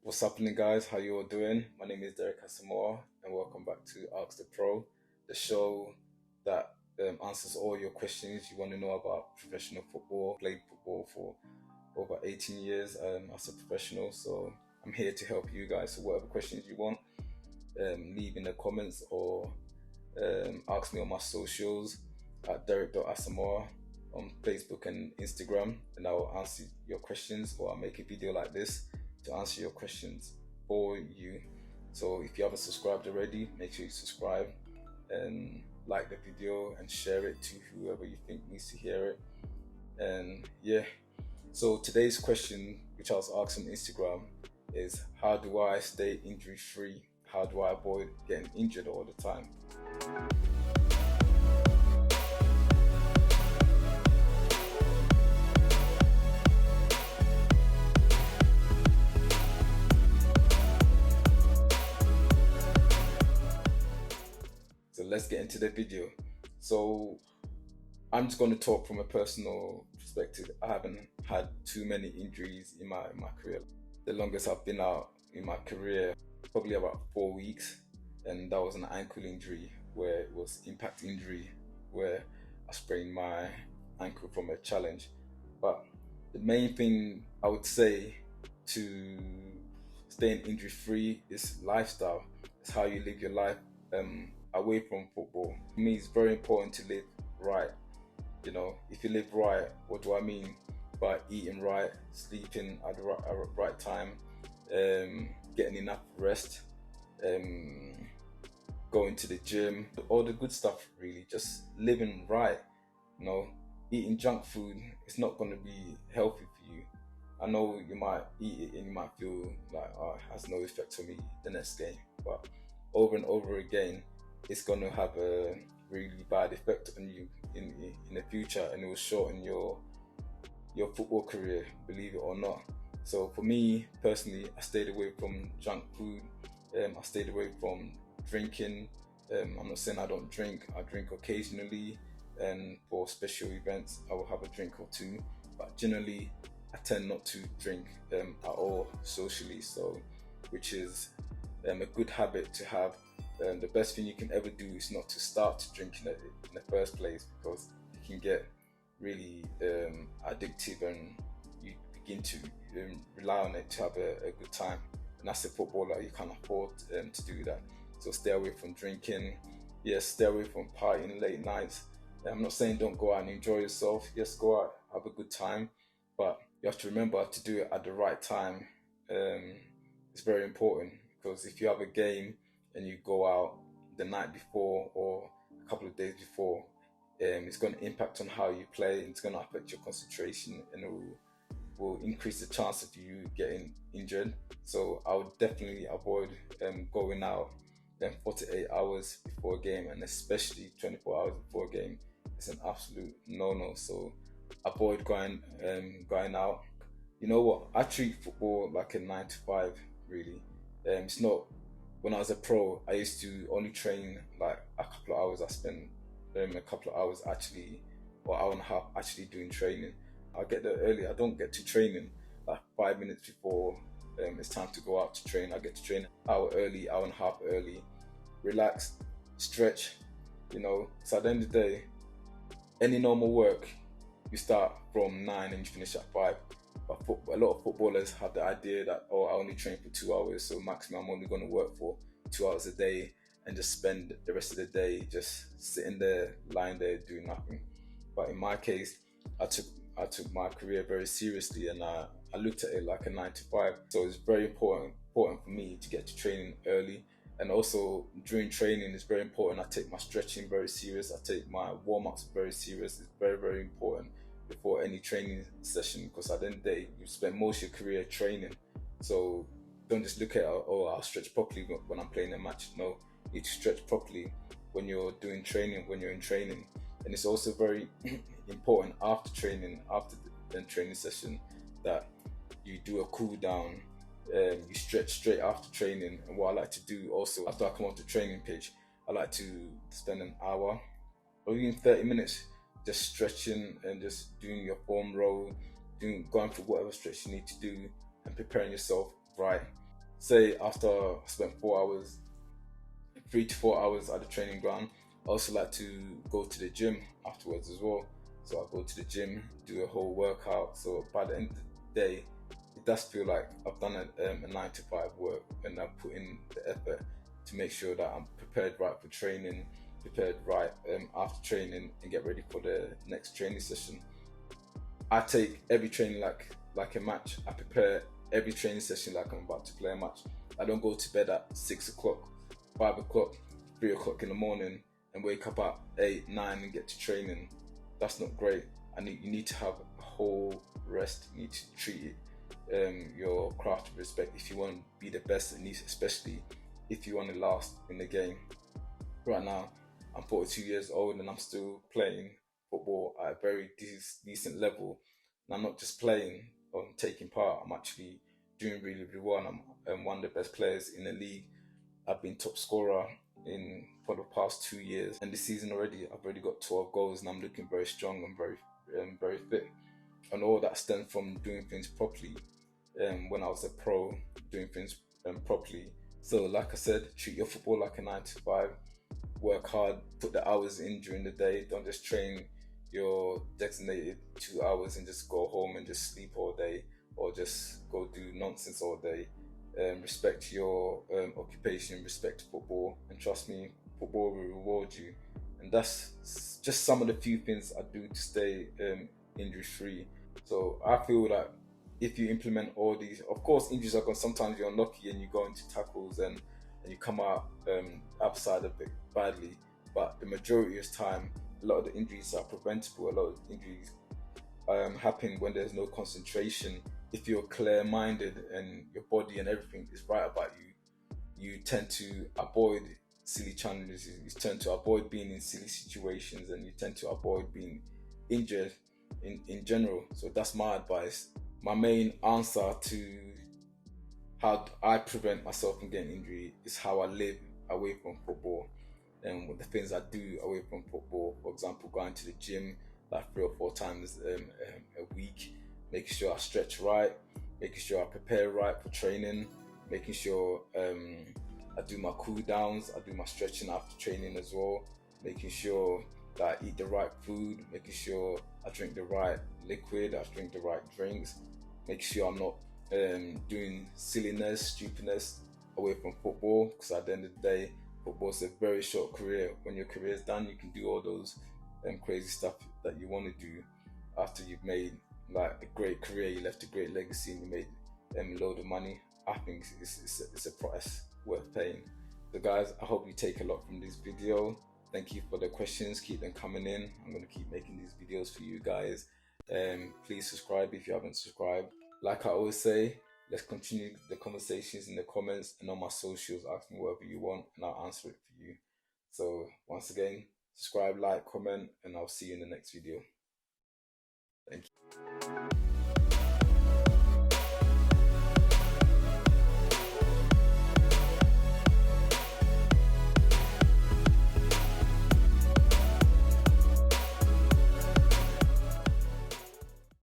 What's happening, guys? How you all doing? My name is Derek Asamoah, and welcome back to Ask the Pro, the show that answers all your questions you want to know about professional football. Played football for over 18 years as a professional, so I'm here to help you guys. So whatever questions you want, leave in the comments or ask me on my socials at Derek.Asamoah on Facebook and Instagram, and I will answer your questions, or I'll make a video like this to answer your questions for you. So if you haven't subscribed already, make sure you subscribe and like the video and share it to whoever you think needs to hear it. And yeah, so today's question, which I was asked on Instagram, is how do I stay injury free? How do I avoid getting injured all the time? So let's get into the video. So I'm just going to talk from a personal perspective. I haven't had too many injuries in my career. The longest I've been out in my career, probably about 4 weeks, and that was an ankle injury where it was impact injury, where I sprained my ankle from a challenge. But the main thing I would say to staying injury free is lifestyle. It's how you live your life away from football. For me, it's very important to live right. You know, if you live right, what do I mean? By eating right, sleeping at the right time, getting enough rest, um, going to the gym, all the good stuff really, just living right. You know, eating junk food, it's not going to be healthy for you. I know you might eat it and you might feel like, oh, it has no effect on me the next game, but over and over again, it's going to have a really bad effect on you in the future, and it will shorten your football career, believe it or not. So for me personally, I stayed away from junk food. I stayed away from drinking. I'm not saying I don't drink. I drink occasionally, and for special events, I will have a drink or two. But generally, I tend not to drink at all socially. So, which is a good habit to have. The best thing you can ever do is not to start drinking it in the first place, because it can get really addictive, and you begin to rely on it to have a good time. And as a footballer, you can't afford to do that. So stay away from drinking. Yes, stay away from partying late nights. I'm not saying don't go out and enjoy yourself. Yes, go out, have a good time, but you have to remember to do it at the right time. It's very important, because if you have a game and you go out the night before or a couple of days before, it's going to impact on how you play. It's going to affect your concentration, and it will increase the chance of you getting injured. So I would definitely avoid going out 48 hours before a game, and especially 24 hours before a game. It's an absolute no-no. So avoid going out. You know what? I treat football like a 9 to 5, really. It's not. When I was a pro, I used to only train like a couple of hours. I spent a couple of hours actually, or hour and a half actually doing training. I get there early. I don't get to training like 5 minutes before it's time to go out to train. I get to train hour early, hour and a half early, relax, stretch. You know, so at the end of the day, any normal work, you start from 9 and you finish at 5. But a lot of footballers have the idea that, oh, I only train for 2 hours, so maximum I'm only going to work for 2 hours a day, and just spend the rest of the day just sitting there, lying there, doing nothing. But in my case, I took my career very seriously, and I looked at it like a 9 to 5. So it's very important for me to get to training early. And also during training, it's very important I take my stretching very serious. I take my warm-ups very serious. It's very, very important before any training session, because at the end of the day, you spend most of your career training. So don't just look at, oh, I'll stretch properly when I'm playing a match. No, you need to stretch properly when you're doing training, when you're in training. And it's also very important after training, after the training session, that you do a cool down. You stretch straight after training. And what I like to do also, after I come off the training pitch, I like to spend an hour or even 30 minutes just stretching and just doing your foam roll, going for whatever stretch you need to do, and preparing yourself right. say after I spent 4 hours, 3 to 4 hours at the training ground, I also like to go to the gym afterwards as well. So I go to the gym, do a whole workout. So by the end of the day, it does feel like I've done a 9 to 5 work, and I've put in the effort to make sure that I'm prepared right for training, prepared right after training, and get ready for the next training session. I take every training like a match. I prepare every training session like I'm about to play a match. I don't go to bed at 6 o'clock, 5 o'clock, 3 o'clock in the morning, and wake up at 8, 9 and get to training. That's not great. You need to have a whole rest. You need to treat your craft with respect if you want to be the best, and especially if you want to last in the game. Right now, I'm 42 years old and I'm still playing football at a very decent level. And I'm not just playing or taking part, I'm actually doing really, really well. I'm one of the best players in the league. I've been top scorer in for the past 2 years, and this season already, I've already got 12 goals, and I'm looking very strong and very fit. And all that stems from doing things properly. When I was a pro, doing things properly. So, like I said, treat your football like a 9 to 5. Work hard, put the hours in during the day. Don't just train your designated 2 hours and just go home and just sleep all day, or just go do nonsense all day. Respect your occupation, respect football, and trust me, football will reward you. And that's just some of the few things I do to stay injury free. So I feel that if you implement all these, of course, injuries are going. Sometimes you're unlucky and you go into tackles and you come out outside a bit badly. But the majority of the time, a lot of the injuries are preventable. A lot of injuries happen when there's no concentration. If you're clear-minded and your body and everything is right about you, you tend to avoid silly challenges. You tend to avoid being in silly situations, and you tend to avoid being injured in general. So that's my advice. My main answer to how I prevent myself from getting injury is how I live away from football, and with the things I do away from football. For example, going to the gym like 3 or 4 times a week, making sure I stretch right, making sure I prepare right for training, making sure I do my cool downs, I do my stretching after training as well, making sure that I eat the right food, making sure I drink the right liquid, I drink the right drinks, make sure I'm not doing silliness, stupidness away from football, because at the end of the day, football's a very short career. When your career is done, you can do all those crazy stuff that you want to do after you've made like a great career, you left a great legacy, and you made a load of money. I think it's a price worth paying. So guys, I hope you take a lot from this video. Thank you for the questions. Keep them coming in. I'm going to keep making these videos for you guys. Please subscribe if you haven't subscribed. Like I always say, let's continue the conversations in the comments and on my socials. Ask me whatever you want and I'll answer it for you. So once again, subscribe, like, comment, and I'll see you in the next video.